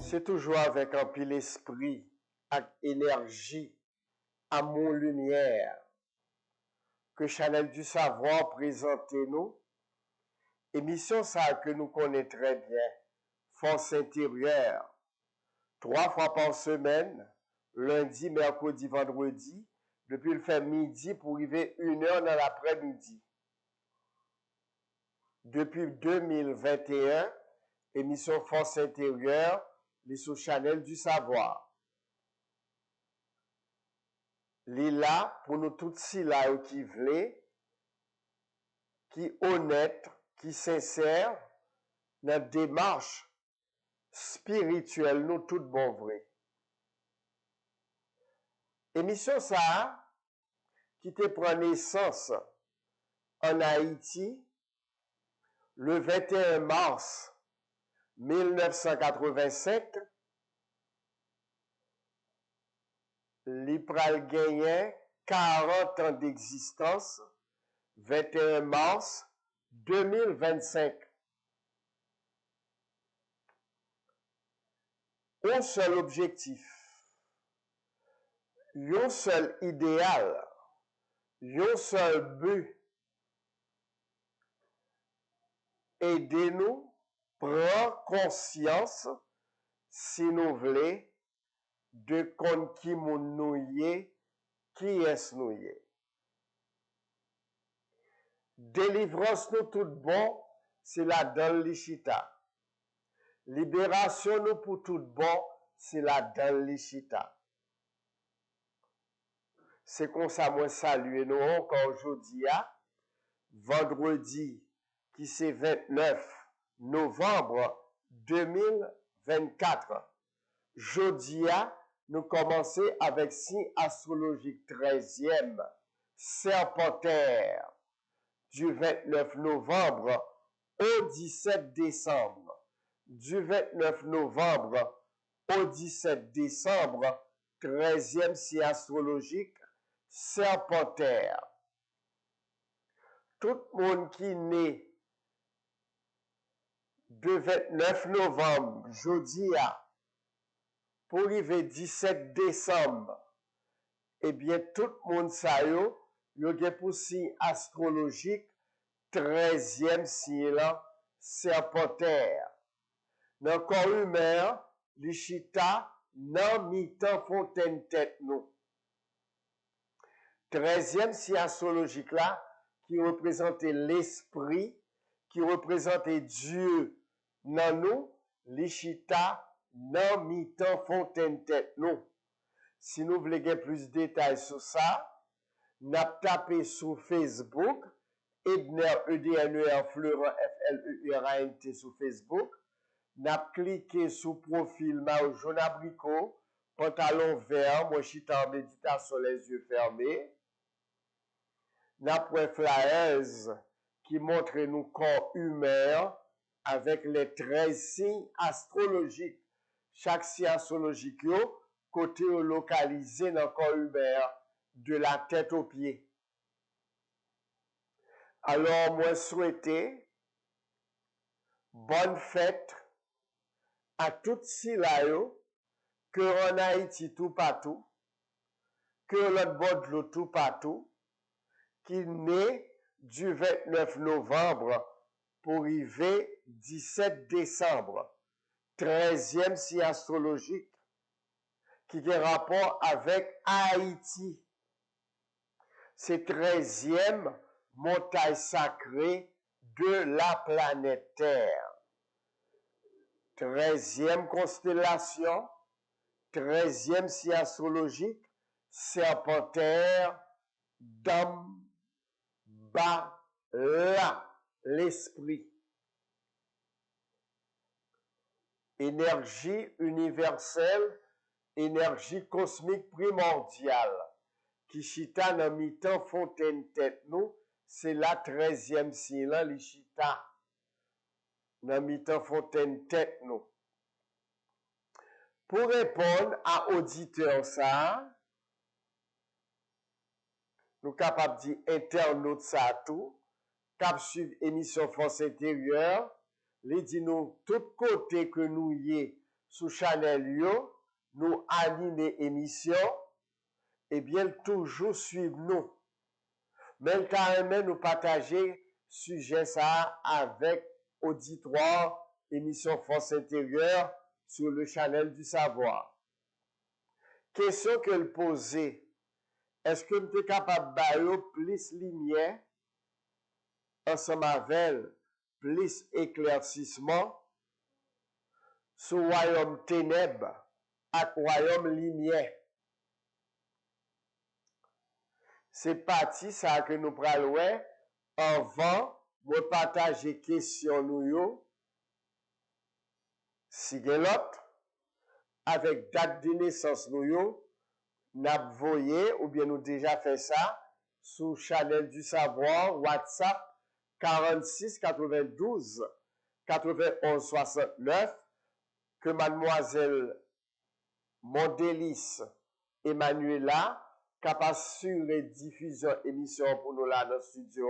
C'est toujours avec un pile esprit, avec énergie, amour, lumière, que Chanel du Savoir présente nous. Émission ça que nous connaissons très bien, Force intérieure, 3 fois par semaine, lundi, mercredi, vendredi, depuis le fait midi pour arriver 1h dans l'après-midi. Depuis 2021, émission Force intérieure, les sous Chanel du Savoir. Li là pour nous tous si là qui voulait, qui honnête, qui sincère, dans démarche spirituelle, nous tout bon vrai. Émission ça, qui te prend naissance en Haïti, le 21 mars 1985, li pral gagné 40 ans d'existence, 21 mars 2025. Un seul objectif, un seul idéal, un seul but, aidez-nous, prendre conscience, si nous voulons, de kon qui moun nou yé, qui est nou yé. Délivrance nous tout bon, c'est la dans l'Ichita. Libération nous pour tout bon, c'est la dans l'Ichita. C'est comme ça, moi, saluer nous encore aujourd'hui, vendredi, qui c'est 29 novembre 2024. Jeudi, nous commençons avec signe astrologique 13e, Serpentaire, du 29 novembre au 17 décembre. Du 29 novembre au 17 décembre, 13e signe astrologique, Serpentaire. Tout le monde qui naît de 29 novembre, jeudi pour arriver 17 décembre, eh bien, tout le monde sa yo gen pour signe astrologique 13e signe là, Serpentaire. Dans corps humain, l'Ichita nan mi-temps fontaine tête nous. 13e signe astrologique là, qui représentait l'esprit, qui représentait Dieu nan nous, l'Ichita nan mi-temps fontaine tête nous. Si nous voulons gagner plus de détails sur ça, n'a tapé sur Facebook, Edner, EDNER, Florent, FLEURANT sur Facebook, n'a cliqué sur profil Mao jaune abricot, pantalon vert, moi chita en méditation les yeux fermés, n'a pris flyers qui montre nous corps humain avec les 13 signes astrologiques. Chaque signe astrologique, côté localisé dans le corps humain, de la tête aux pieds. Alors, moi, souhaiter bonne fête à toutes ces là que en Haïti tout partout, que l'autre bord de l'eau tout partout, qui naît du 29 novembre pour arriver 17 décembre, 13e signe astrologique, qui a rapport avec Haïti. C'est 13e montagne sacrée de la planète Terre. 13e constellation, 13e signe astrologique, Serpentaire, Dame, Ba, La, l'esprit. Énergie universelle, énergie cosmique primordiale, qui chita dans mi-temps fontaine tête nous, c'est la 13e signe là, li chita. Dans mi-temps fontaine tête nous. Pour répondre à auditeur ça, nous capables dire internaute ça tout, cap suivre émission Force intérieure, les dit nous tout côté que nous y est sous Chanel yo, nous animer émission, eh bien, toujours suivre nous. Même carrément nous partager sujet ça avec auditoire, émission Force intérieure sur le Chanel du savoir. Question que le poser, est-ce que nous sommes capables de plus lumière ensemble avec plus éclaircissement sur royaume ténèbres et royaume lumière? C'est parti ça que nous prenons avant de partager question nous yo si l'autre avec date de naissance nous yo n'a voyé ou bien nous déjà fait ça sous Chanel du savoir WhatsApp 46 92 91 69 que mademoiselle Mondélis Emmanuela capable sur les diffusions émissions pour nous là dans le studio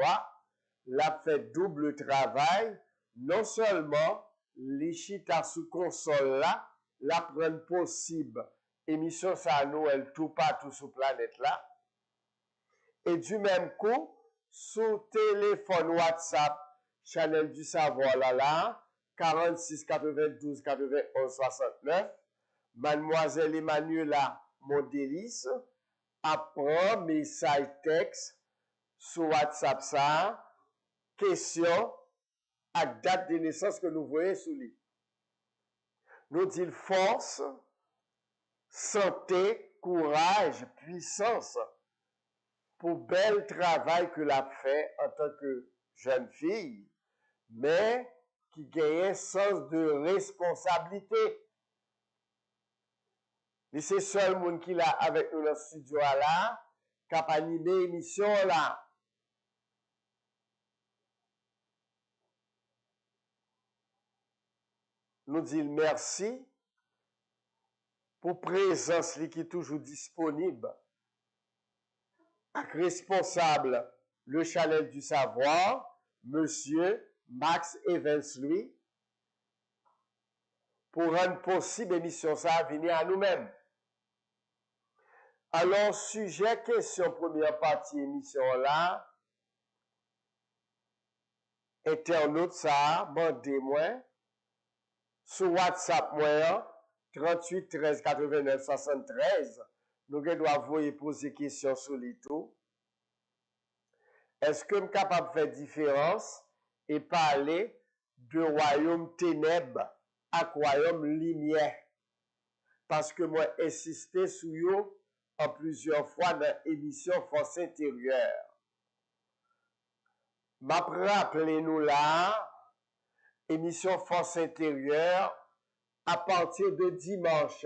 l'a fait double travail non seulement les chita sous console là la prendre possible émission ça nous elle tout partout sur planète là et du même coup sous téléphone WhatsApp Chanel du savoir là 46 92 91 69 mademoiselle Emmanuela Mondélis apprend message texte sur WhatsApp ça question à date de naissance que nous voyons sous lui. Nous dit force, santé, courage, puissance pour bel travail que l'a fait en tant que jeune fille, mais qui gagne sens de responsabilité. Et c'est seul monde qui l'a avec nous dans le studio là, qui a animé l'émission là. Nous disons merci pour présence qui est toujours disponible. Avec responsable le Chanel du savoir, monsieur Max Evans lui, pour rendre possible l'émission ça à venir à nous-mêmes. Alors, sujet, question, première partie émission là, internaute ça, mandez-moi, sur WhatsApp moi, 38 13 89 73, nous devons vous poser question sur les tout. Est-ce que je suis capable de faire différence et parler de royaume ténèbres à royaume lumière? Parce que moi, insisté sur eux en plusieurs fois dans l'émission Force intérieure. M'a rappelé nous là, émission Force intérieure, à partir de dimanche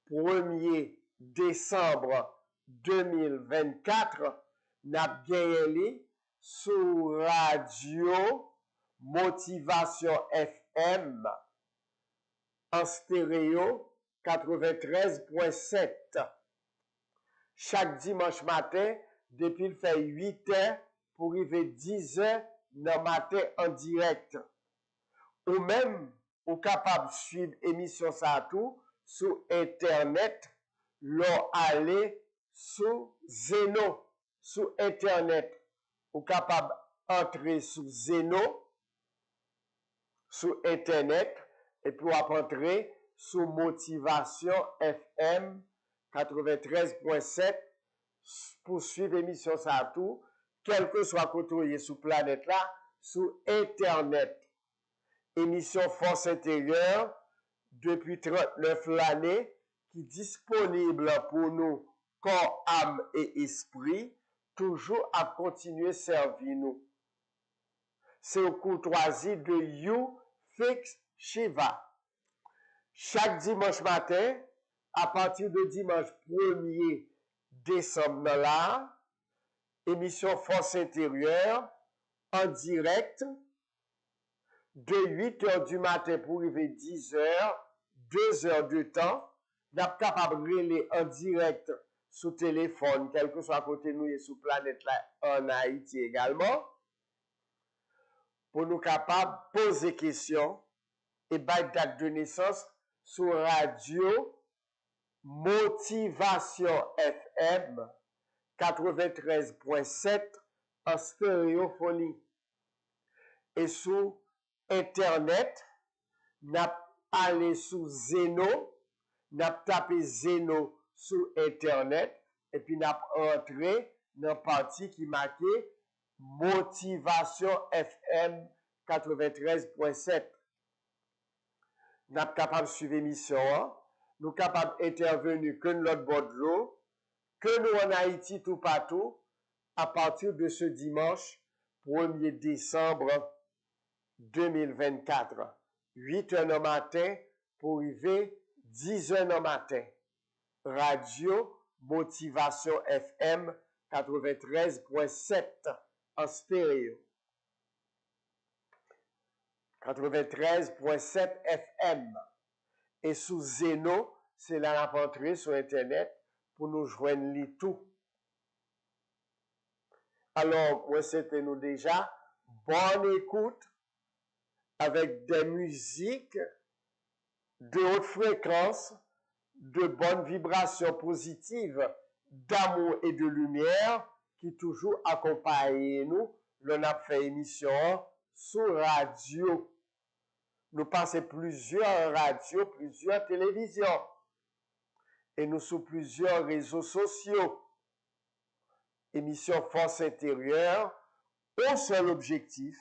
1er décembre 2024, n'a gagné sur radio Motivation FM en stéréo 93.7. Chaque dimanche matin, depuis il fait 8 heures pour arriver 10 heures dans le matin en direct. Ou même, ou capable de suivre l'émission ça tout sur Internet, l'on aller sur Zeno, sur Internet. Ou capable d'entrer sur Zeno, sur Internet, et puis entrer sur Motivation FM 93.7 pour suivre l'émission ça tout, quel que soit côté sur planète là, sur Internet. Émission Force intérieure depuis 39 l'année qui est disponible pour nous corps, âme et esprit, toujours à continuer servir nous. C'est au courtoisie de You Fix Shiva. Chaque dimanche matin, à partir de dimanche 1er décembre là, émission Force intérieure en direct de 8 heures du matin pour arriver 10 heures, 2 heures de temps, nous sommes capables de relayer en direct sous téléphone, quel que soit à côté de nous et sous planète là, en Haïti également, pour nous capables de poser questions et battre date de naissance sur radio Motivation FM 93.7 en stéréophonie. Et sur Internet, n'a allé sous Zeno, n'a tapé Zeno sur Internet, et puis n'a entré dans la partie qui marquait Motivation FM 93.7. N'a capable de suivre l'émission, nous capables d'intervenir que l'autre bord de l'eau, que nous en Haïti tout partout, à partir de ce dimanche 1er décembre 2024. 8 h du matin pour arriver 10 h du matin. Radio Motivation FM 93.7 en stéréo. 93.7 FM. Et sous Zeno, c'est la rentrée sur Internet pour nous joindre les tout. Alors, moi, c'était nous déjà. Bonne écoute avec des musiques de haute fréquence, de bonnes vibrations positives, d'amour et de lumière qui toujours accompagnent nous. L'on a fait émission sur radio. Nous passons plusieurs radios, plusieurs télévisions. Et nous sur plusieurs réseaux sociaux. Émission Force intérieure, un seul objectif,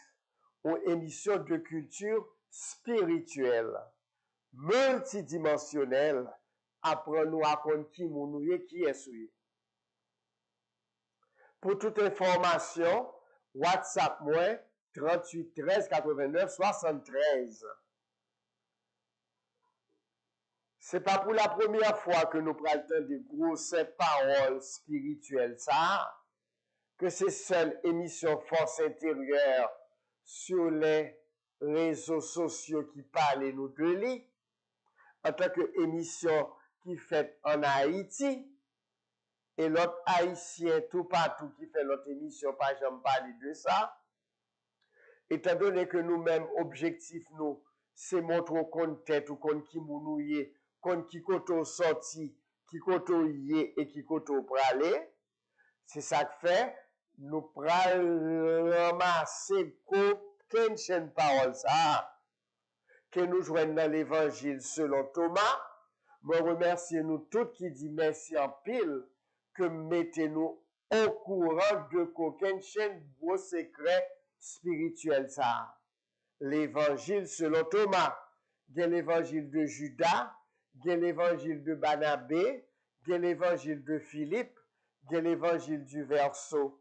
une émission de culture spirituelle, multidimensionnelle, apprendre-nous à connaître qui nous est, qui est souillé. Pour toute information, WhatsApp moi 38 13 89 73. C'est pas pour la première fois que nous prenons des grosses paroles spirituelles, ça, que c'est seule émission Force intérieure sur les réseaux sociaux qui parlent nous de lui, en tant qu'émission qui fait en Haïti, et l'autre haïtien tout partout qui fait l'autre émission, pas jamais parler de ça, étant donné que nous-mêmes, objectif nous, c'est montrer qu'on tête ou qu'on qui mounouye, qu'on qui koto sorti, qui koto yé et qui koto pralé, c'est ça que fait, nous pral ramasser qu'une chaîne parole ça, que nous joignons dans l'évangile selon Thomas. Je remercie nous tous qui dit merci en pile, que mettez-nous au courant de qu'aucune chaîne vos secrets spirituels ça. L'évangile selon Thomas, il y a l'évangile de Judas, il y a l'évangile de Barnabé, il y a l'évangile de Philippe, il y a l'évangile du Verseau,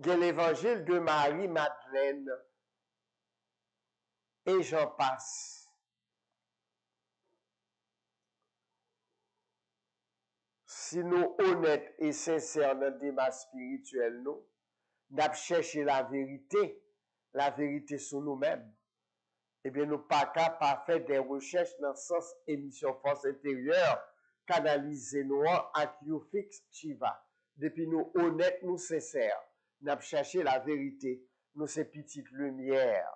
il y a l'évangile de Marie-Madeleine, et j'en passe. Si nous honnêtes et sincères dans le débat spirituel, nous n'avons cherché la vérité sur nous-mêmes. Eh bien, nous pas qu'à faire des recherches dans le sens émission Force intérieure, canaliser nous à Q-Fix Chiva. Depuis nous honnêtes, nous sincères, nous avons cherché la vérité, nous ces petites lumières.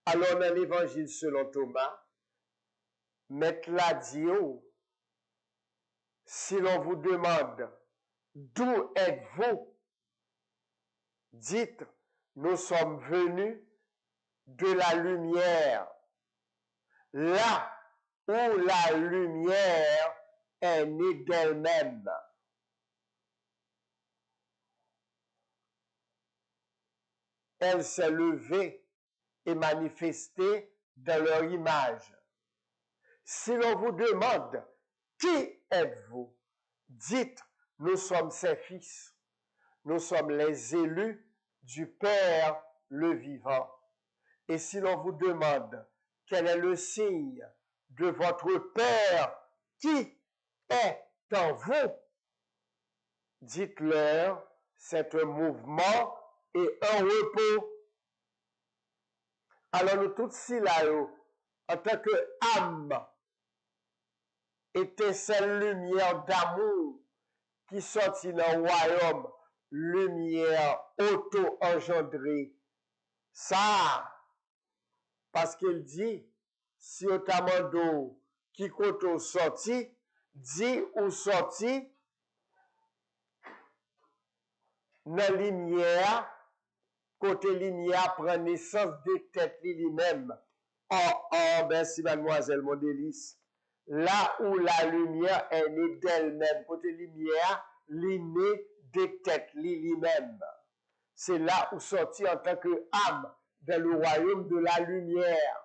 Alors, dans l'évangile selon Thomas, Maître l'a dit, si l'on vous demande d'où êtes-vous, dites, nous sommes venus de la lumière. Là où la lumière est née d'elle-même. Elle s'est levée et manifestée dans leur image. Si l'on vous demande, qui êtes-vous? Dites, nous sommes ses fils. Nous sommes les élus du Père le vivant. Et si l'on vous demande, quel est le signe de votre Père qui est en vous? Dites-leur, c'est un mouvement et un repos. Alors nous tous ici là, en tant que âme, étincelle lumière d'amour qui sortit dans le royaume, lumière auto-engendrée. Ça, parce qu'il dit, si vous demandez qui côté sorti, dit ou sorti dans la lumière, côté lumière prend naissance de tête lui-même. Merci mademoiselle, mon délice. Là où la lumière est née d'elle-même, côté lumière, l'inné de tête lui-même. C'est là où sortit en tant que âme dans le royaume de la lumière.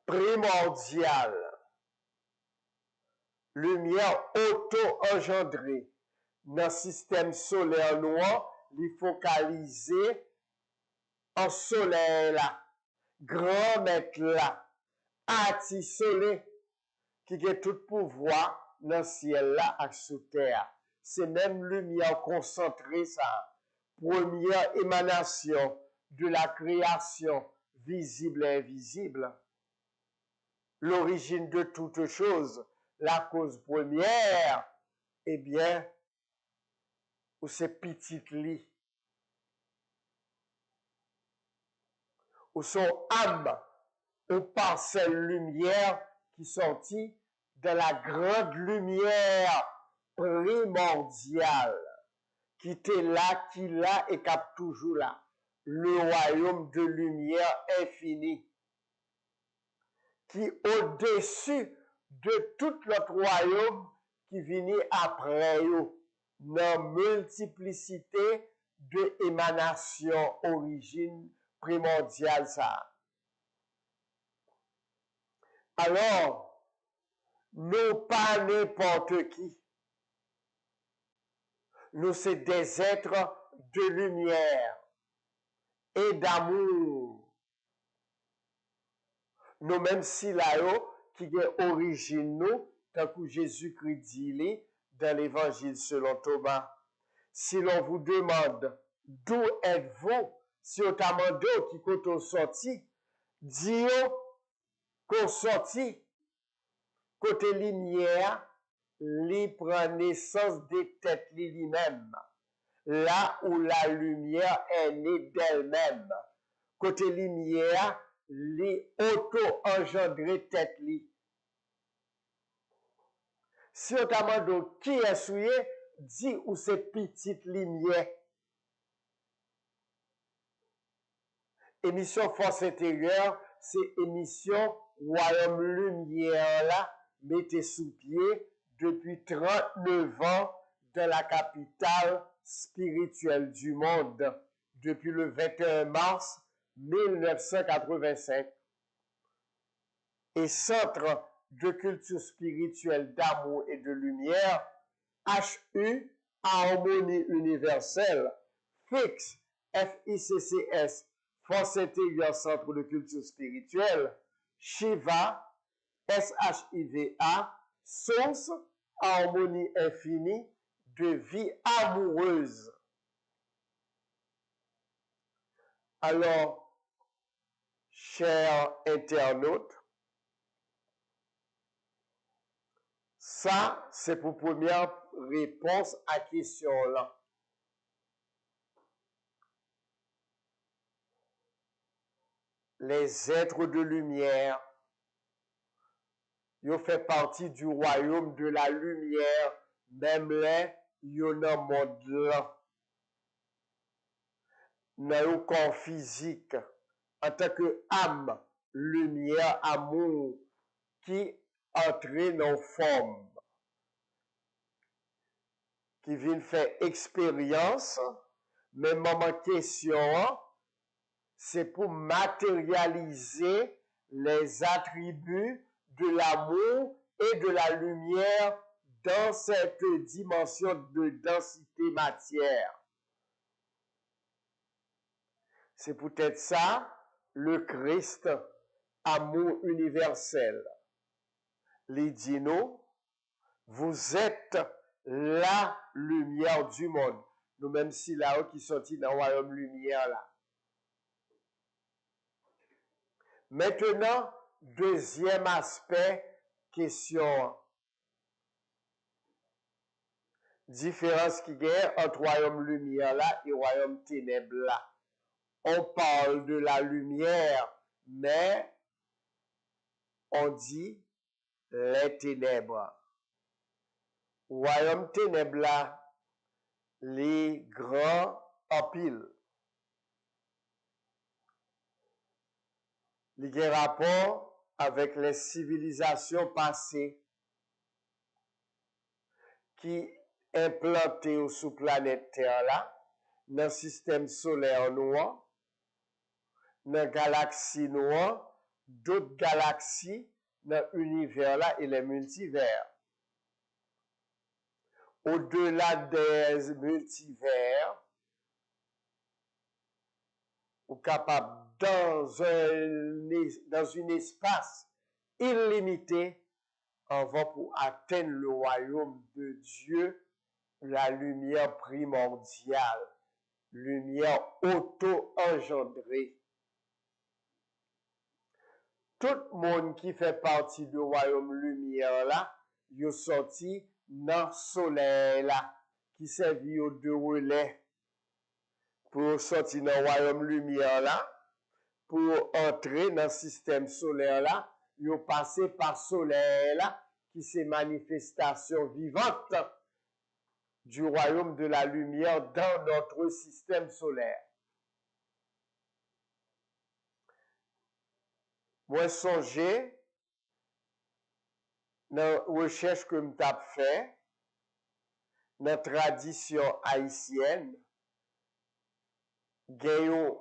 Primordiale. Lumière auto-engendrée. Dans le système solaire noir, il focalisé en soleil là. Grand maître là. Ati soleil qui a tout pouvoir dans le ciel là et sous terre. C'est même lumière concentrée ça. Première émanation de la création visible et invisible. L'origine de toute chose, la cause première, eh bien, ou c'est petit lit, ou son âme, ou parcelle lumière qui sortit de la grande lumière primordiale, qui était là, qui là et qui est toujours là, le royaume de lumière infinie, qui au-dessus de tout l'autre royaume qui vient après eux, dans multiplicité de émanations origine primordiale ça. Alors, nous pas n'importe qui. Nous c'est des êtres de lumière et d'amour. Nous même si là-haut, qui est origine nous, tant que Jésus-Christ dit dans l'évangile selon Thomas. Si l'on vous demande d'où êtes-vous, si on t'a demandé qui côté sorti, dis qu'on sorti côté lumière, li prend naissance des têtes lui-même. Là où la lumière est née d'elle-même. Côté lumière, li auto-engendré tête li. Si on t'a demandé qui est souillé, dis où c'est petite lumière. Émission Force intérieure, c'est émission Royaume Lumière là, mettez sous pied depuis 39 ans dans la capitale spirituelle du monde, depuis le 21 mars 1985. Et centre de culture spirituelle d'amour et de lumière, HU, Harmonie universelle, FICS, FICCS, Force intérieure, centre de culture spirituelle, Shiva, SHIVA, source, harmonie infinie, de vie amoureuse. Alors, chers internautes, ça, c'est pour première réponse à question là. Les êtres de lumière, ils font partie du royaume de la lumière, même les, ils ont un monde là. Dans le corps physique, en tant que âme, lumière, amour, qui entre dans forme, qui vient faire expérience, mais maman question, c'est pour matérialiser les attributs de l'amour et de la lumière dans cette dimension de densité matière. C'est peut-être ça, le Christ, amour universel. Les dinos, vous êtes la lumière du monde. Nous même si là-haut qui sortit dans le royaume lumière là. Maintenant, deuxième aspect, question. Différence qui y a entre royaume lumière là et royaume ténèbres là. On parle de la lumière mais on dit les ténèbres. Royaume ténèbres là, les grands en pile. Il y a rapport avec les civilisations passées qui implantées sous planète Terre là, dans le système solaire noir, dans la galaxie noire, d'autres galaxies dans l'univers là et les multivers. Au-delà des multivers, ou capable dans un espace illimité, on va pour atteindre le royaume de Dieu, la lumière primordiale, lumière auto-engendrée. Tout le monde qui fait partie du royaume lumière là, il est sorti dans le soleil là, qui servit aux deux relais pour sortir dans le royaume lumière là, pour entrer dans le système solaire là, il est passé par soleil là, qui c'est manifestation vivante du royaume de la lumière dans notre système solaire. Moi, songez, dans la recherche que je fait, dans la tradition haïtienne, il y a un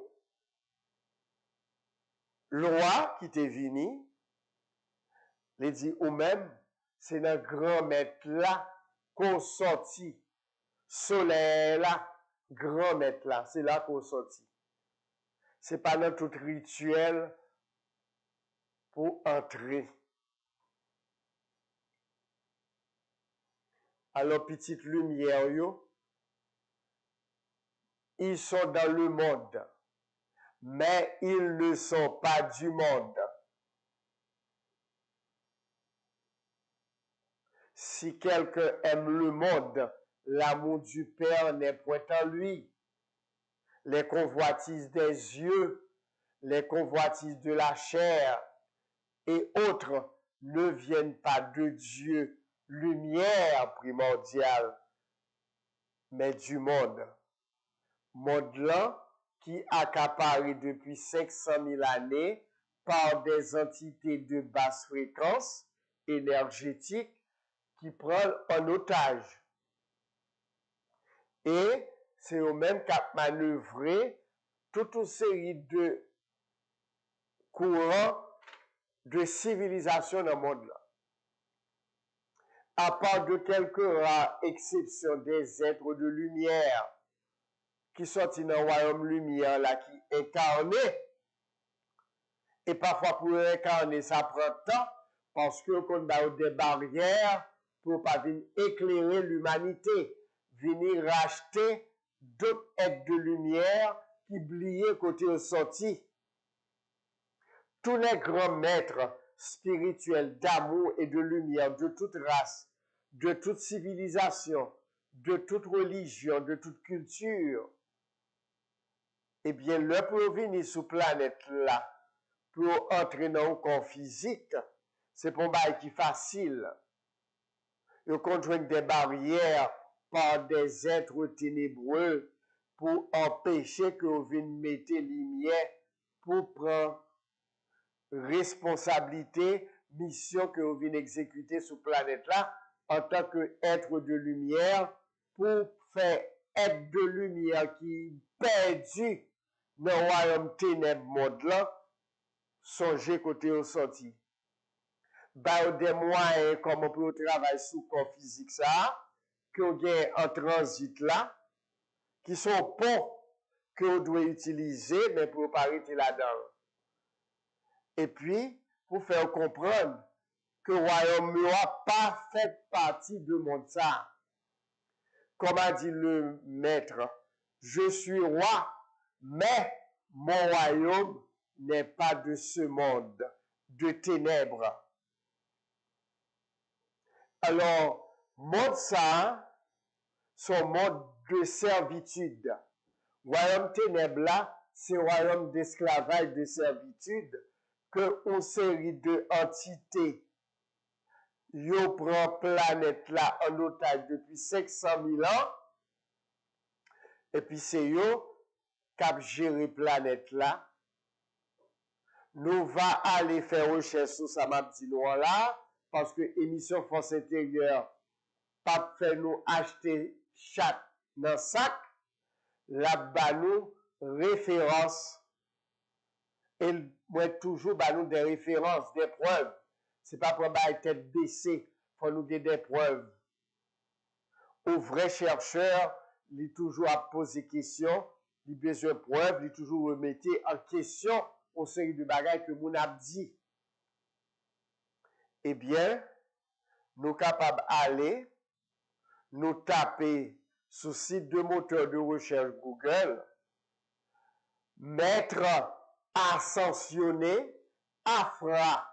loi qui est venu, il dit, ou même, c'est dans grand maître là qu'on sortit. Soleil là, grand maître là, c'est là qu'on sortit. C'est pas dans tout rituel pour entrer. Alors, petite lumière, yo, ils sont dans le monde, mais ils ne sont pas du monde. Si quelqu'un aime le monde, l'amour du Père n'est point en lui. Les convoitises des yeux, les convoitises de la chair et autres ne viennent pas de Dieu, lumière primordiale, mais du monde. Monde là qui accaparé depuis 500 000 années par des entités de basse fréquence énergétique qui prennent en otage. Et c'est eux-mêmes qui ont manœuvré toute une série de courants de civilisation dans le monde là. À part de quelques rares exceptions des êtres de lumière qui sont dans le royaume lumière là, qui incarnent, et parfois pour incarner ça prend temps, parce que qu'on a des barrières pour pas venir éclairer l'humanité, venir racheter d'autres êtres de lumière qui bliaient côté au sorti. Tous les grands maîtres spirituels d'amour et de lumière de toute race, de toute civilisation, de toute religion, de toute culture, eh bien, le pour venir sur planète là, pour entrer dans un corps physique, c'est pour moi qui facile. Ils conjoignent des barrières par des êtres ténébreux pour empêcher que vous veniez mettre lumière pour prendre responsabilité, mission que vous venez exécuter sur planète là en tant qu'être de lumière pour faire être de lumière qui perdu dans le royaume ténèbres monde là, songez côté au sorti. Bah, des moyens comme pour travailler sous corps physique ça, que vous avez en transit là, qui sont bons que vous devez utiliser, mais pour pas arrêter là-dedans. Et puis, pour faire comprendre que le royaume n'a pas fait partie de monde ça. Comme a dit le maître, je suis roi, mais mon royaume n'est pas de ce monde, de ténèbres. Alors, monde ça, son monde de servitude. Royaume ténèbres là, c'est royaume d'esclavage, de servitude. que une série de entités yo prend planète là en otage depuis 500 000 ans, et puis c'est yo qui géré planète là. Nous va aller faire recherche sur ça m'a dit nous là, parce que émission Force intérieure pas fait nous acheter chat dans sac, là-bas nous référence. Et moi toujours bah nous des références, des preuves. C'est pas pour bah tête baissée, faut nous donner des preuves. Au vrai chercheur, il toujours à poser questions, il besoin de preuves, il toujours remettre en question aux série de bagages que mon a dit. Eh bien, nous capables d'aller, nous taper sur le site de moteur de recherche Google, mettre ascensionné, AFRA,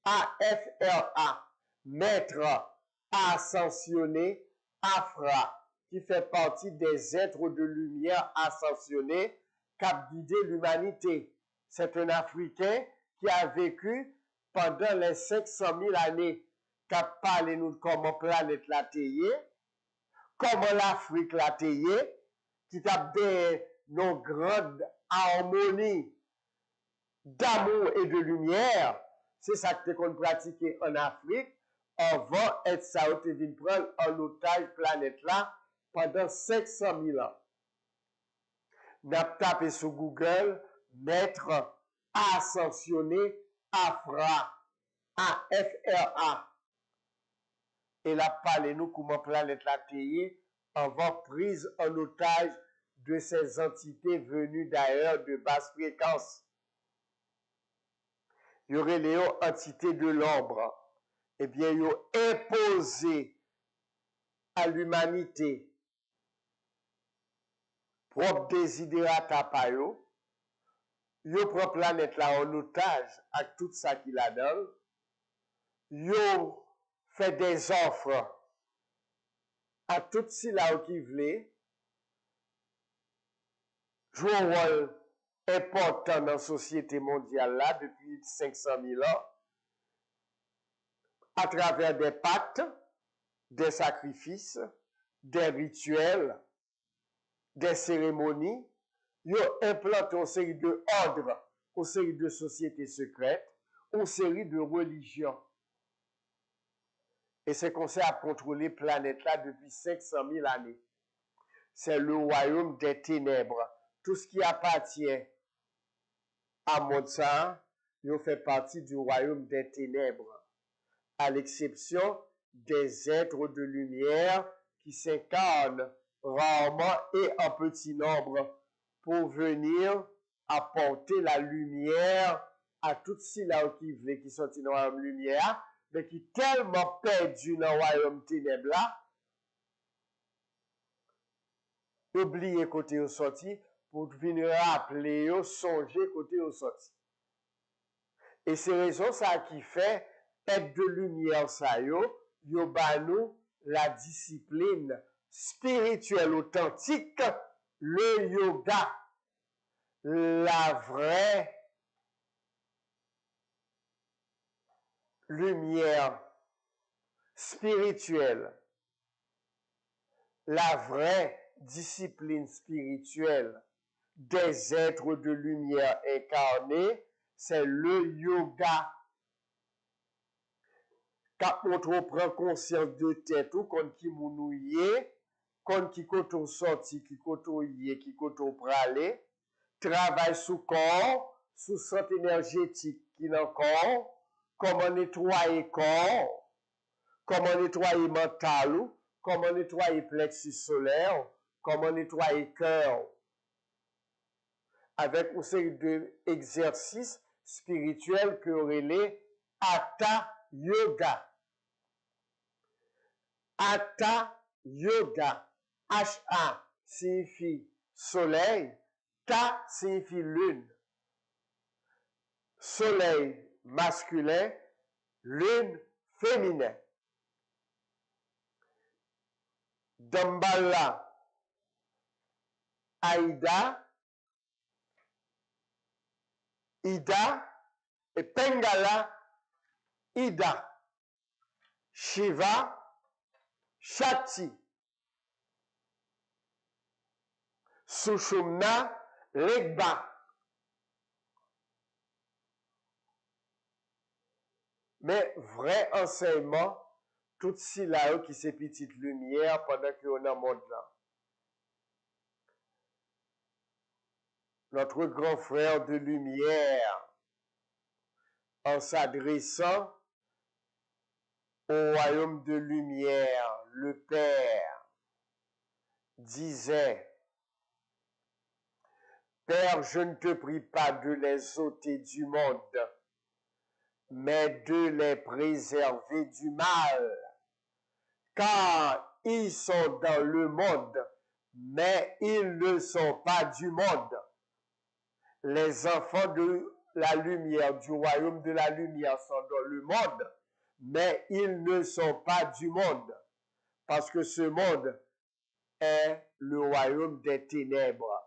AFRA, maître ascensionné, AFRA, qui fait partie des êtres de lumière ascensionnés qui a guidé l'humanité. C'est un Africain qui a vécu pendant les 500 000 années, qui a parlé nous de comment planète la taillée, comment l'Afrique la taillée, qui a des nos grandes harmonies d'amour et de lumière. C'est ça que qu'on pratiquait en Afrique avant être ça te vient prendre en otage planète là pendant 500 000 ans. N'a tapé sur Google maître ascensionné AFRA, AFRA. Et là parlé nous comment planète la terre avant prise en otage de ces entités venues d'ailleurs de basse fréquence. Il y aurait les entités de l'ombre. Eh bien, ils ont imposé à l'humanité propre désidérata pa yo, yo prend planète là en otage avec tout ça qu'il a donne, yo fait des offres à tout si là qui voulait, joue un rôle important dans la société mondiale là depuis 500 000 ans, à travers des pactes, des sacrifices, des rituels, des cérémonies, ils ont implanté une série de ordres, une série de sociétés secrètes, une série de religions. Et c'est qu'on s'est à contrôler la planète là depuis 500 000 années. C'est le royaume des ténèbres. Tout ce qui appartient à Mozart, il fait partie du royaume des ténèbres, à l'exception des êtres de lumière qui s'incarnent rarement et en petit nombre pour venir apporter la lumière à toutes ceux-là qui sont dans le royaume lumière, mais qui tellement perdu dans le royaume ténèbres là, oublier côté au sorti pour venir rappeler, songer côté au sorti. Et c'est raison ça qui fait être de lumière ça yo ba nous la discipline spirituelle authentique, le yoga, la vraie lumière spirituelle, la vraie discipline spirituelle des êtres de lumière incarnés, c'est le yoga. Quand on prend conscience de tête ou quand qui mounouye, quand qui koto sorti, qui koto yé, qui koto pralé, travaille sous corps, sous santé énergétique qui dans corps, comment nettoyer corps, comment nettoyer mental, comment nettoyer plexus solaire, comment nettoyer cœur. Avec une série d'exercices spirituels que relève Hatha Yoga. Hatha Yoga. H-A signifie soleil, Ta signifie lune. Soleil masculin, lune féminin. Damballa, Aïda, Ida, Et Pengala, Ida, Shiva, Shakti, Sushumna, Legba. Mais vrai enseignement, tout si là qui c'est petite lumière pendant qu'on est dans le monde là. Notre grand frère de lumière, en s'adressant au royaume de lumière, le Père disait, Père, je ne te prie pas de les ôter du monde, mais de les préserver du mal, car ils sont dans le monde, mais ils ne sont pas du monde. Les enfants de la lumière, du royaume de la lumière sont dans le monde, mais ils ne sont pas du monde, parce que ce monde est le royaume des ténèbres.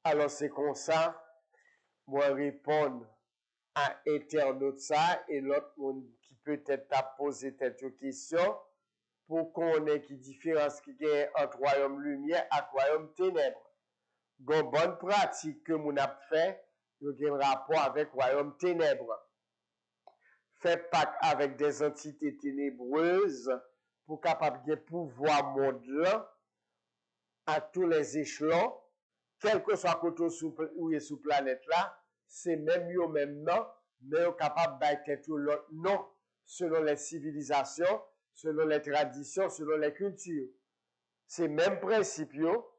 Alors c'est comme ça, moi répondre à internaute ça, et l'autre monde qui peut-être t'a posé cette question, pour qu'on ait qui différence qui est entre royaume lumière et royaume ténèbres. Gon bonne pratique que mon a fait, il y a un rapport avec royaume ténèbres. Fait pacte avec des entités ténébreuses pour capable de pouvoir monde là à tous les échelons, quel que soit côté où est sous planète là, c'est même yo même non, mais yo capable d'être tout l'autre non, selon les civilisations, selon les traditions, selon les cultures. C'est même principe yo,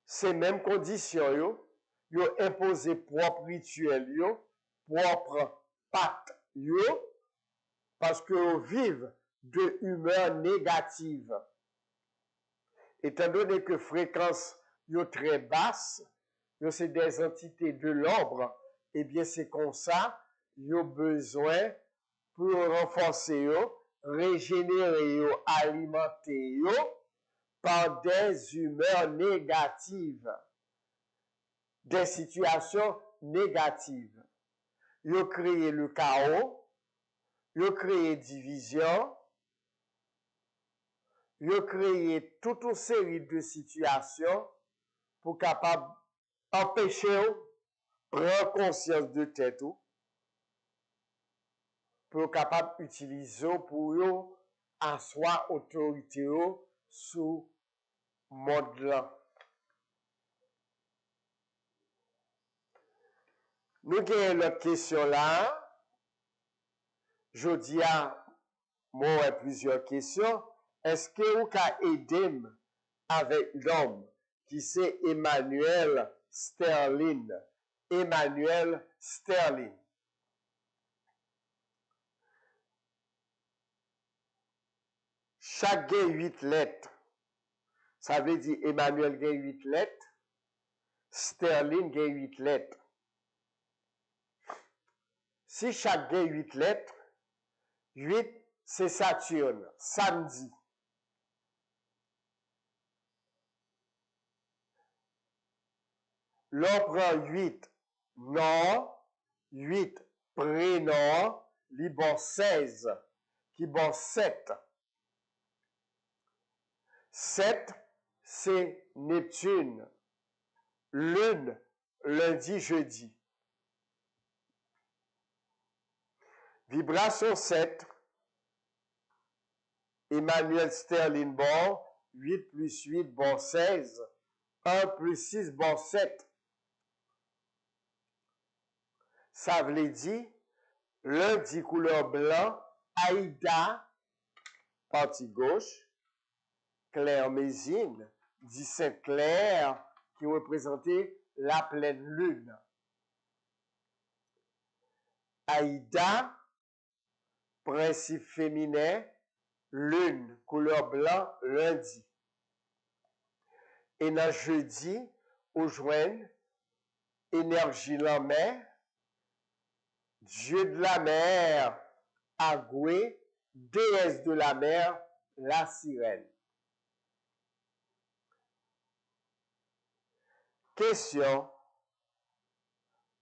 c'est même conditions yo imposé propre rituel yo, propre pacte yo, parce que yo vivent de humeur négative. Étant donné que fréquence yo très basse, yo c'est des entités de l'ombre, eh bien c'est comme ça, yo besoin pour renforcer yo, régénérer yo, alimenter yo par des humeurs négatives, des situations négatives. Yo créé le chaos, yo créé division, yo créé toute une série de situations pour capable empêcher prendre conscience de tête pour capable utiliser pour yo asseoir autorité sous monde là. Nous avons l'autre question là. Je dis à moi plusieurs questions. Est-ce que vous pouvez aider avec l'homme qui c'est Emmanuel Sterling? Emmanuel Sterling. Chaque 8 lettres. Ça veut dire Emmanuel gagne 8 lettres. Sterling gagne 8 lettres. Si chaque gagne 8 lettres, 8 c'est Saturne, samedi. L'on prend 8 nord, 8 prénom, li bon 16, qui bon 7. 7, c'est Neptune. Lune, lundi, jeudi. Vibration 7, Emmanuel Sterling bon, 8 plus 8 bon 16, 1 plus 6 bon 7. Ça veut dire, lundi couleur blanc, Aïda, partie gauche, Claire Mésine, 17 clair, qui représentait la pleine lune. Aïda, principe féminin, lune, couleur blanc, lundi. Et dans jeudi, au joint, énergie la mer, Dieu de la mer, Agoué, déesse de la mer, la sirène. Question,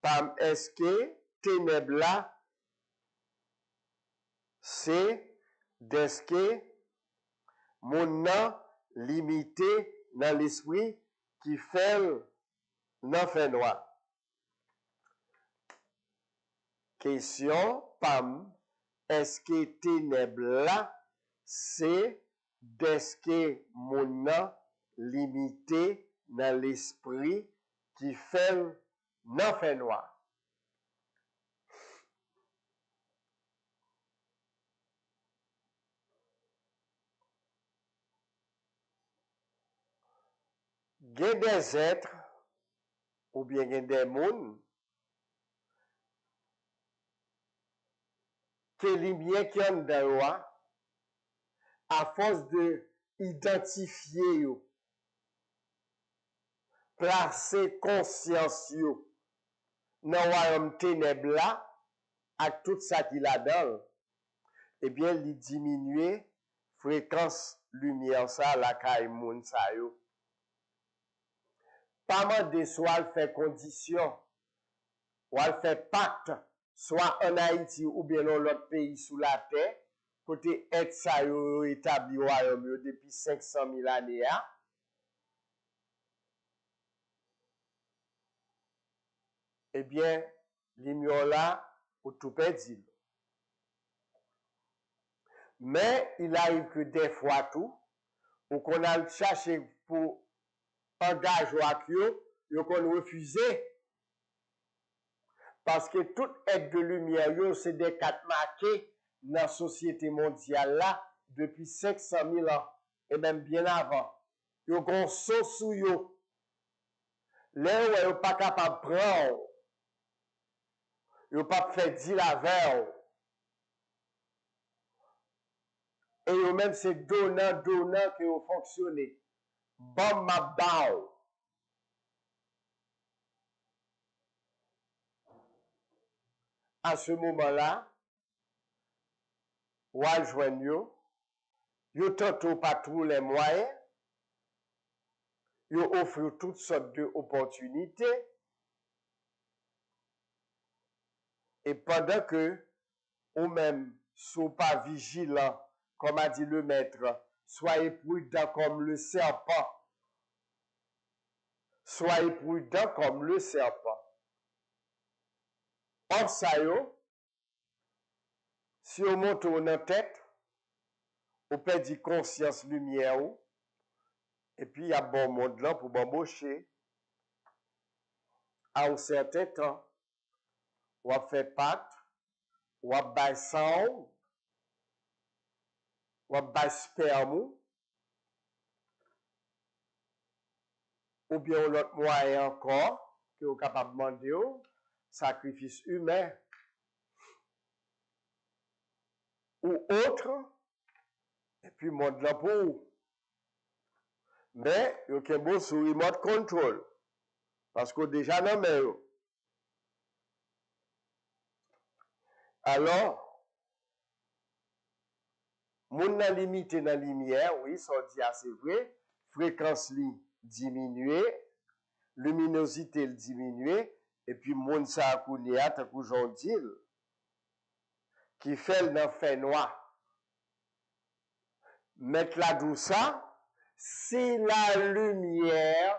Pam eske ténèbres là, c'est deske mon nan limité dans l'esprit qui fait nan fait noir. Question, pam, est-ce que ténèbres là, c'est deske mon nan limité dans l'esprit qui fait nan fait noir. Il y a des êtres, ou bien il y a des mondes, que lumière qui en dedans, à force de identifier yo, placer conscience yo, dans le royaume ténèbres là, avec tout ça qu'il a dedans, eh bien, il diminue fréquence lumière ça, la caille moun sa yo. Pas mal de soit elle fait condition, ou elle fait pacte, soit en Haïti ou bien dans l'autre pays sous la terre, côté être ça yo établi au royaume yo depuis 500 000 années. Eh bien, l'union là, ou tout perdu. Mais il arrive que des fois tout, ou qu'on a cherché pour engager avec eux, yo qu'on refusé. Parce que tout être de lumière, yo, c'est des quatre marqués dans la société mondiale là, depuis 500 000 ans, et même bien avant. Yo qu'on saut sous yo. Là où yo pas capable de prendre, yo pas fait dire la veille. Et yo même c'est donnant que yo fonctionné. Bon ma bao. À ce moment-là, ou à joindre yo tantôt pas tous les moyens, yo offre toutes sortes d'opportunités, et pendant que, ou même, sois pas vigilant, comme a dit le maître, soyez prudent comme le serpent. Soyez prudent comme le serpent. Or, ça yo, si on monte en tête, on perd conscience lumière, et puis il y a bon monde là pour m'embaucher. À un certain temps, on va faire pâte, on va bailler sang, on va bailler sperme, ou bien l'autre moyen encore, que vous êtes capable de demander, sacrifice humain, ou autre, et puis monde là pour. Mais, vous avez beau sous remote control, parce que déjà non mais alors, moun nan limité dans la lumière, oui, ça dit assez vrai, fréquence li diminuer, luminosité le diminuer, et puis moun sa akounia, ta kou jondil, qui fait le fait noir. Mettre la douceur, si la lumière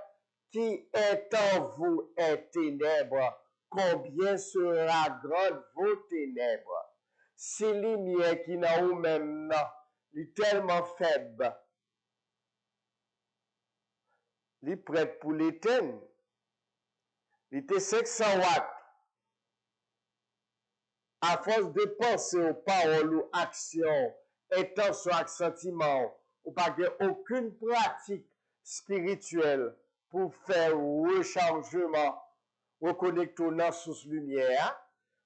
qui est en vous est ténèbre, combien sera grande vos ténèbres? Si lumière qui n'a ou même non, est tellement faible, il est prêt pour l'éteindre. Il était 500 watts. À force de penser aux paroles ou actions, intentions et sentiments, ou pas aucune pratique spirituelle pour faire rechargement, reconnecter dans source lumière,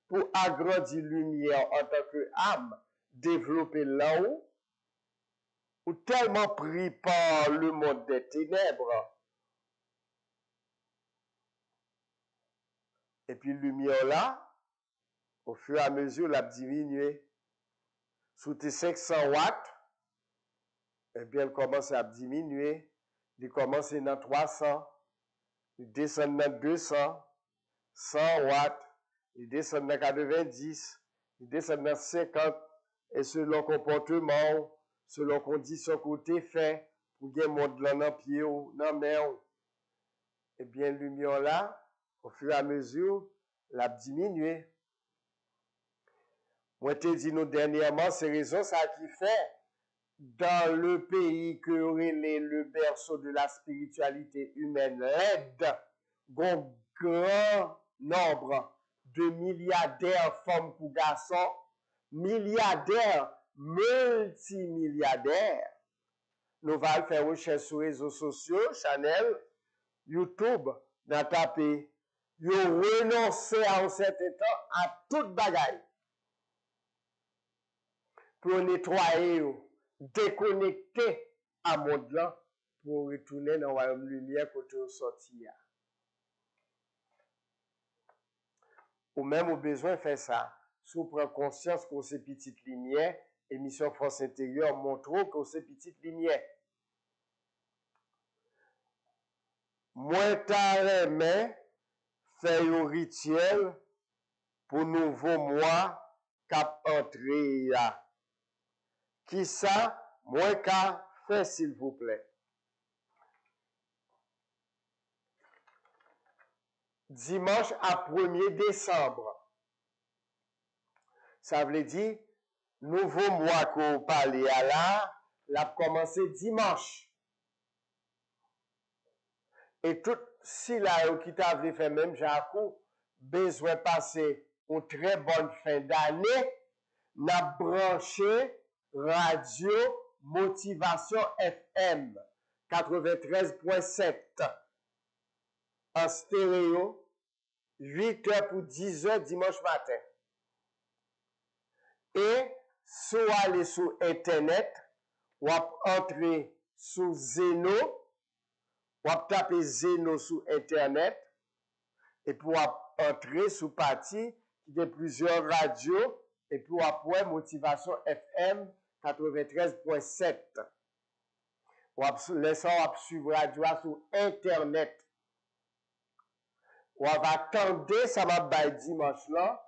pour agrandir lumière en tant que âme, développer là-haut, ou tellement pris par le monde des ténèbres. Et puis lumière là, au fur et à mesure, l'a diminué. Sous tes 500 watts, eh bien, elle commence à diminuer. Il commence dans 300, il descend dans 200, 100 watts, il descend dans 90, il descend dans 50, et selon comportement, selon condition côté fait, pour gagner monde là dans pied ou dans mer, eh bien lumière là, au fur et à mesure, l'a diminué. Moi te dit nous dernièrement, c'est raison ça qui fait dans le pays que le berceau de la spiritualité humaine, l'aide, un grand nombre de milliardaires femmes ou garçons, milliardaires, multimilliardaires. Nous allons faire recherche sur les réseaux sociaux, Chanel, YouTube, dans taper. Ils ont renoncé à un certain temps à toute bagaille pour nettoyer, déconnecter à monde là pour retourner dans le royaume lumière côté au sorti. Ou même au besoin de faire ça. Si vous prenez conscience que c'est petite lumière, émission Force intérieure montre que c'est petite lumière. Moins tard, mais faire un rituel pour nouveau mois cap entrer. Qui ça? Moins qu'à faire s'il vous plaît. Dimanche à 1er décembre. Ça veut dire, nouveau mois qu'on parle à là, l'a commencé dimanche. Et tout, si là, qui t'a voulu faire même, Jaco, besoin passer une très bonne fin d'année, n'a branché radio Motivation FM 93.7 en stéréo, 8h pour 10h dimanche matin. Et soit aller sur Internet, ou entrer sur Zeno, ou taper Zeno sur Internet, et pour entrer sur partie qui a plusieurs radios, et pour après Motivation FM 93.7. Ou laissons suivre radio sur Internet. Ou attendre, ça va bailler dimanche là,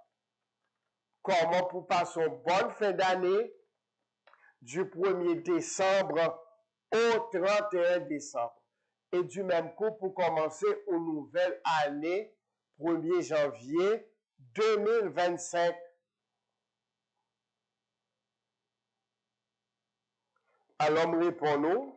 comment pour passer une bonne fin d'année du 1er décembre au 31 décembre. Et du même coup, pour commencer une nouvelle année, 1er janvier 2025. Alors, nous répondons.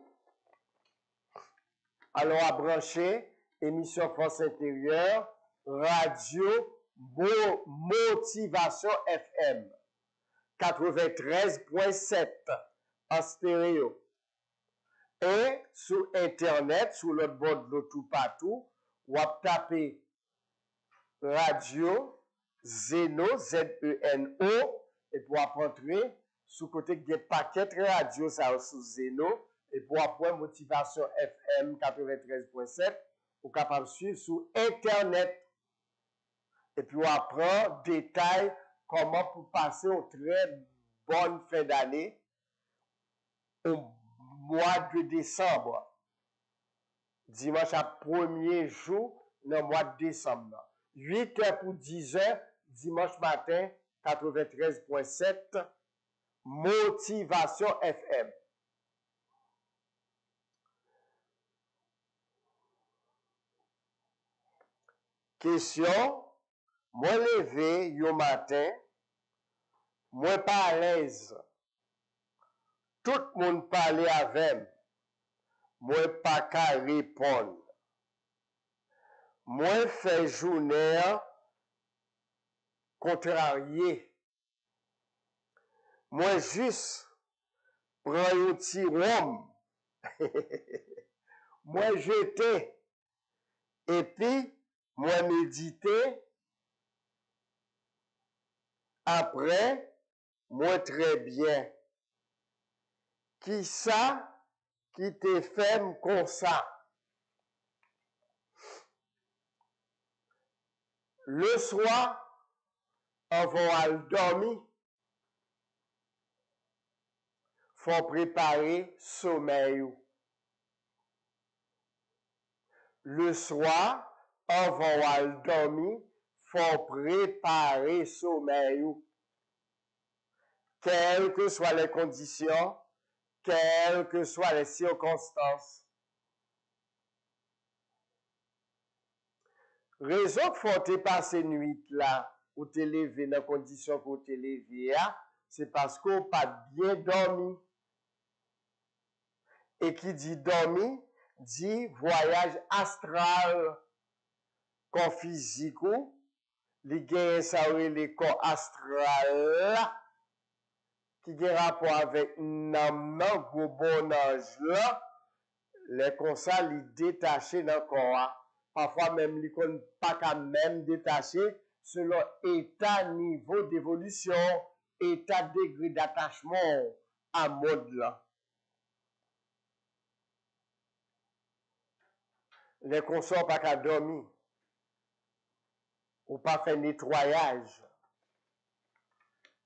Alors, à brancher, émission Force intérieure, radio Motivation FM 93.7 en stéréo. Et sur Internet, sur l'autre bord de tout partout, ou à taper radio Zeno, Z-E-N-O, et pour entrer sous côté des paquets radio ça sous Zeno, et pour après Motivation FM 93.7, ou capable de suivre sur Internet. Et puis on apprend détail comment pour passer une très bonne fin d'année au mois de décembre. Dimanche à 1er jour dans le mois de décembre. 8h pour 10h, dimanche matin, 93.7, Motivation FM. Question, moi levé yo matin, moi pas à l'aise. Tout le monde parle avec moi pas qu'à répondre. Moi fait journée contrarié. Moi juste prends un petit rhum. Moi jeté. Et puis, moi méditer. Après, moi très bien. Qui ça qui te fait comme ça? Le soir, avant à dormir, faut préparer sommeil. Le soir, avant à dormir, faut préparer sommeil, quelles que soient les conditions, quelles que soient les circonstances. Raison faut te passer nuit là, ou te lever dans condition pour te lever, c'est parce qu'on pas bien dormi. Et qui dit dormi, dit voyage astral, corps physique, les gains ça les corps astral, qui a rapport avec nan gros bon ange là, les comme ça, les détacher dans le corps. Parfois même, les qu'on pas qu'à même détacher selon état, niveau d'évolution, état, degré d'attachement à mode là. Les consorts pas qu'à dormir. Ou pas faire nettoyage.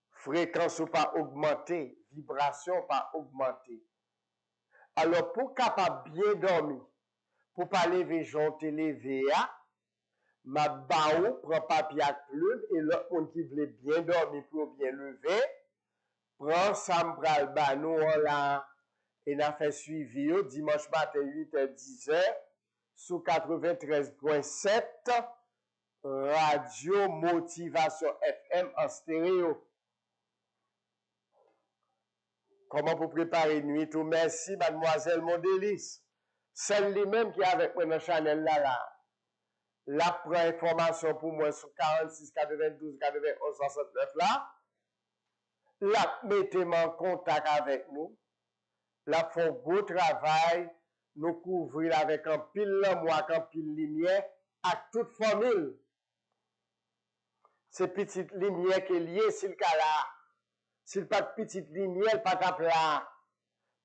Fréquence ou pas augmenter. Vibration pas augmenter. Alors, pour capable bien dormir, pour pas lever, jonter, lever, ma baou prend papier à plume et l'autre monde qui voulait bien dormir pour bien lever, prend Sambral Banou là et n'a fait suivi dimanche matin 8h 10h sous 93.7 Radio Motivation FM en stéréo. Comment pour préparer nuit tout? Merci, mademoiselle Mondélis. Celle-là-même qui est avec moi dans Chanel là. La prend information pour moi sur 46 92 91 69 là. La mettez en contact avec nous. La font beau travail. Nous couvrir avec un pile l'amour, un pile lumière, à toute formule. C'est petite lumière qui est liée sur le cas là. S'il pas de petite lumière, pas de plat.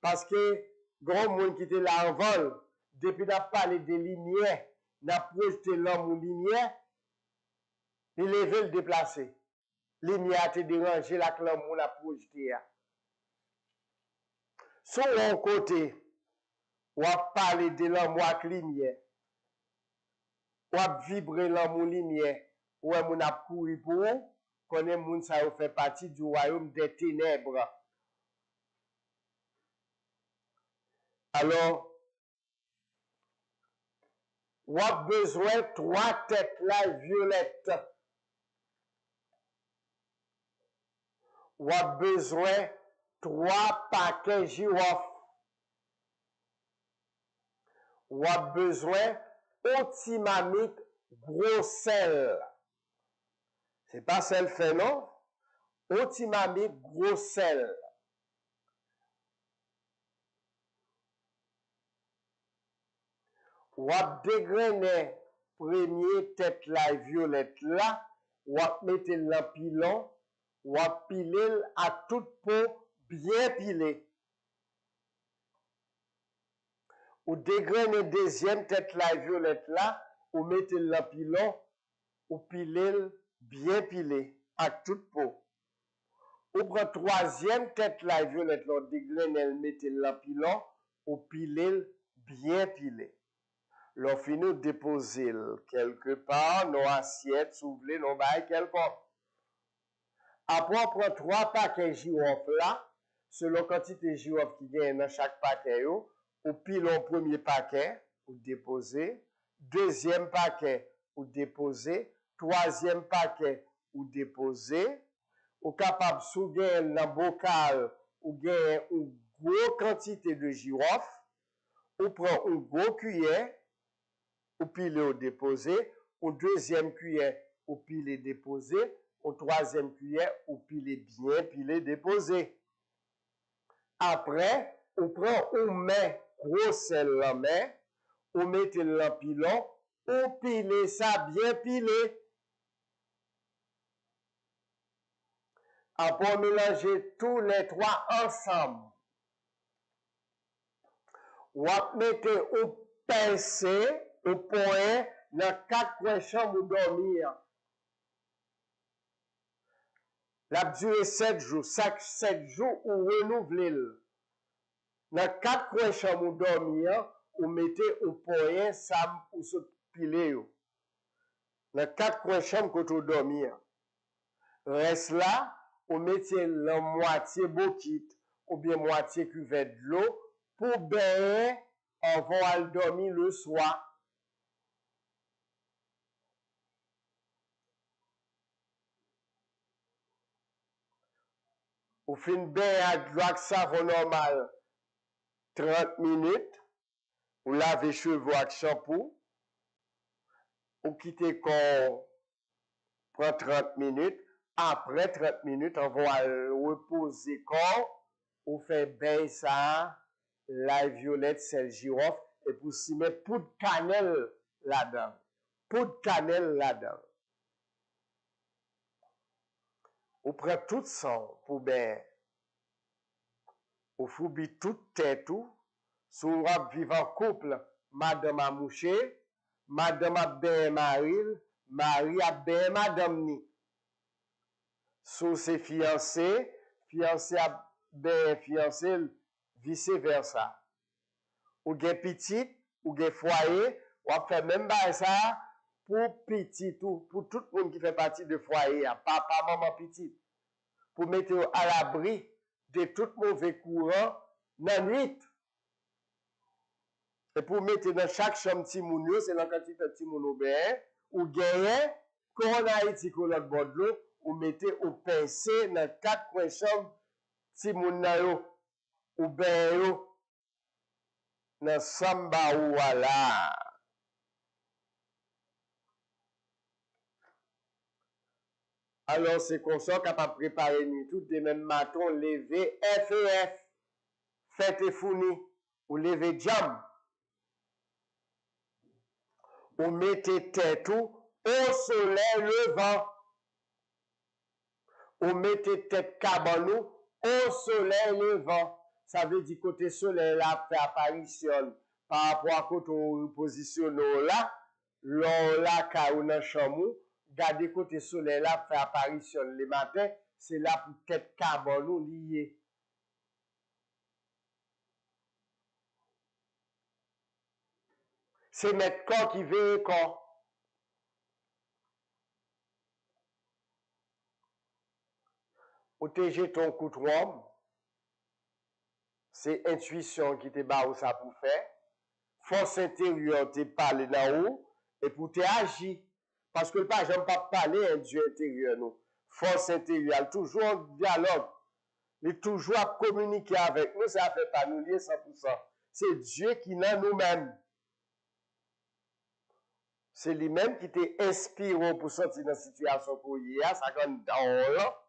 Parce que, grand monde qui était là en vol, depuis n'a parlé de lumière, n'a projeté l'homme ou lumière, il levé le déplacer. Lumière a été dérangé la l'homme ou la projeté. Sur un côté, on a parlé de l'homme ou la lumière, on a vibré l'homme ou lumière, ou on a couru pour eux, connaît moun ça fait partie du royaume des ténèbres. Alors, on a besoin de 3 têtes là violettes. On a besoin de 3 paquets girofles. On a besoin d'otimamite gros sel. C'est pas sel fait non? Otimamite gros sel. On a dégrainé premier tête là violette là, on a mettre l'empilon, on a pilé à toute peau bien pilé. Ou dégrainé deuxième tête là violette là, ou mettez l'empilon, ou pilé bien pilé à toute peau. Ou prend troisième tête là violette là, dégrainé mettez l'empilon, ou pilé bien pilé. L'on finit déposer quelque part nos assiettes, s'ouvrir nos bails quelque part. Après, on prend 3 paquets girofles là, selon quantité de girofles qui gagne dans chaque paquet, ou pile au premier paquet, ou déposer, deuxième paquet, ou déposer, troisième paquet, ou déposer, ou capable sous gagne dans bocal, ou gagne une grosse quantité de girofles, ou prend une grosse cuillère, ou pile au déposé, ou deuxième cuillère, ou pile déposé, ou troisième cuillère, ou pile bien, pile déposé. Après, ou prend ou met gros sel la main, ou mettez l'empilon, ou pile ça bien pilé. Après, mélanger tous les 3 ensemble. Ou mettez ou pincer, ou point dans 4 coins chambres ou dormir. La durée 7 jours. Chaque 7 jours, ou renouvelez. Dans 4 coins chambres ou dormir, ou mettez ou point sam ou se piler. Dans 4 coins chambre quand on dormir. Reste là, on mettait la moitié bokit ou bien moitié cuvette de l'eau pour baigner avant de dormir le soir. Ou fin bain avec l'eau savon normal 30 minutes, ou laver cheveux avec shampoo, ou quitter corps prend 30 minutes. Après 30 minutes, on va reposer corps, ou fait bain ça, l'ail violette, sel girofle, et pour s'y mettre poudre cannelle là-dedans. Poudre cannelle là-dedans. Ou prend tout ça pour bain. Ou foubi toute tête tout. Si vous vivez en couple, madame a mouché, madame a bain Maril, Marie a bain madame ni. Si c'est fiancé, fiancé a bain fiancé, vice versa. Ou gen petit, ou gen foyer, ou a fait même ça pour petit, pour tout le monde qui fait partie de foyer, papa, maman, petit, pour mettre à l'abri de tout mauvais courant dans la nuit. Et pour mettre dans chaque chambre petit mounio, c'est la quantité de petit mounio ben, ou gagner, quand on a été qu'on a bord de l'eau, ou mettez au pincé dans 4 coins chambre petit mounio, ou ben yo, dans samba ou voilà. Alors, c'est comme ça qu'on peut préparer nuit tout, de même matin, lever FEF, fête et fourni, ou lever jam, ou mettez tête tout au soleil levant, ou mettez tête cabanou au soleil levant. Ça veut dire côté soleil là fait apparition par rapport à côté position là, là ka ou dans chambre, garder côté soleil là fait apparition le matin, c'est là pour tête cabanou lié. C'est mettre corps qui veut corps. Ou te jeter ton coup de rhum, c'est intuition qui te bat ou ça pour faire. Force intérieure te parle dans haut et pour te agir. Parce que le pas j'aime pas parler un Dieu intérieur nous. Force intérieure, toujours en dialogue. Il est toujours à communiquer avec nous, ça fait pas nous lier 100%. C'est Dieu qui est nous-mêmes. C'est lui-même qui t'a inspiré pour sortir dans la situation pour hier, ça quand dans là.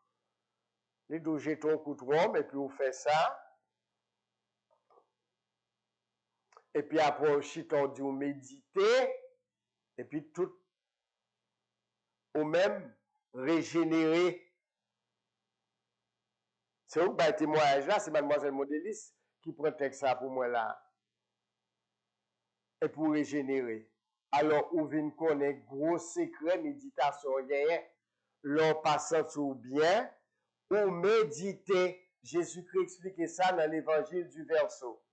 Il doit jeter un coup de rhum et puis on fait ça. Et puis après, on dit on méditer. Et puis tout, ou même régénérer. C'est où le témoignage là, c'est mademoiselle Modélis qui prend ça pour moi là. Et pour régénérer. Alors, ou vient connaître gros secret méditation gagnant, l'on passant tout bien, ou méditer. Jésus-Christ explique ça dans l'évangile du verso.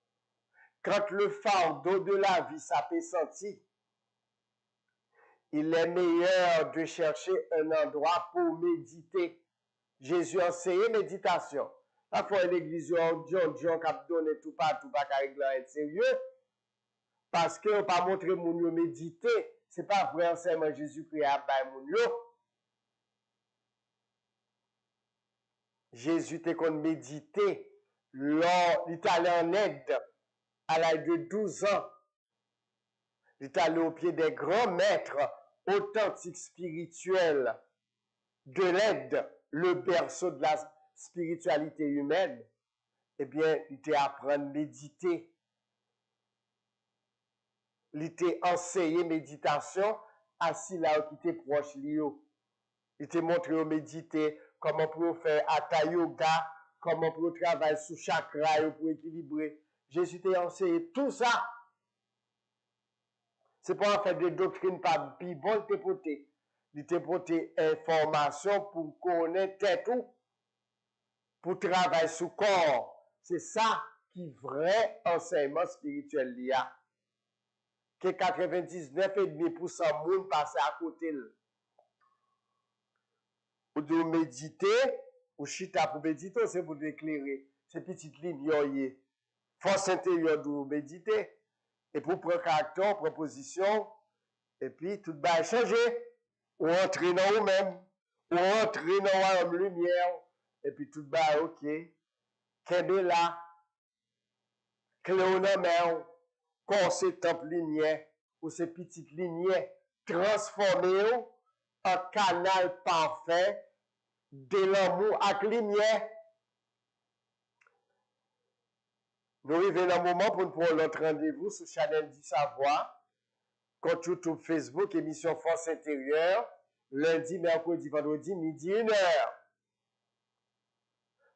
Quand le fardeau de la vie s'appelle senti, il est meilleur de chercher un endroit pour méditer. Jésus a enseigné méditation. Parfois, l'église, John qui a donné tout partout, pas qu'à régler sérieux, parce que pas montrer mon yo méditer, c'est pas vrai enseignement Jésus-Christ à bay mon yo. Jésus te kon méditer, il est allé en aide à l'âge de 12 ans. Il est allé au pied des grands maîtres authentiques spirituels de l'aide, le berceau de la spiritualité humaine. Eh bien, il t'a appris à méditer. Il t'a enseigné méditation assis là qui était proche Lio. Il t'a montré à méditer, comment pour faire hatha yoga, comment pour travailler sous chakra pour équilibrer. Jésus t'a enseigné tout ça. C'est pas en fait des doctrines pas Bible te porter. Il te porter information pour connaître tout, pour travailler sous corps. C'est ça qui vrai enseignement spirituel liya. Que 99,5% monde passe à côté. ou de méditer, ou chita pour méditer, c'est pour éclairer ces petites lignes, force intérieure de méditer, et pour prendre caractère, proposition, et puis tout va changer, ou entrer dans vous-même, ou entrer dans la lumière, et puis tout va ok, qu'est-ce là, cléonomère, corset temple lignée, ou ces petites lignes transformées en canal parfait de l'amour avec lumière. Nous arrivons dans le moment pour nous prendre notre rendez-vous sur Channel du Savoir, compte YouTube, Facebook, émission Force Intérieure, lundi, mercredi, vendredi, midi, 1h.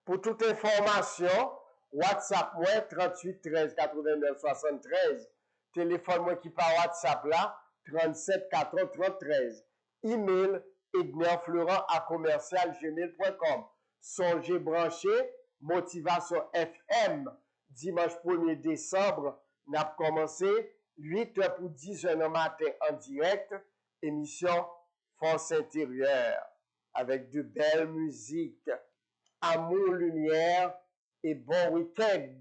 Pour toute information, WhatsApp moi 38 13 89 73. Téléphone moi qui par WhatsApp là 37 14 33. Email ednerfleurant@commercialgmail.com. Songez branché Motivation FM. Dimanche 1er décembre, nous avons commencé 8h pour 10h le matin en direct, émission Force Intérieure avec de belles musiques. Amour, lumière et bon week-end.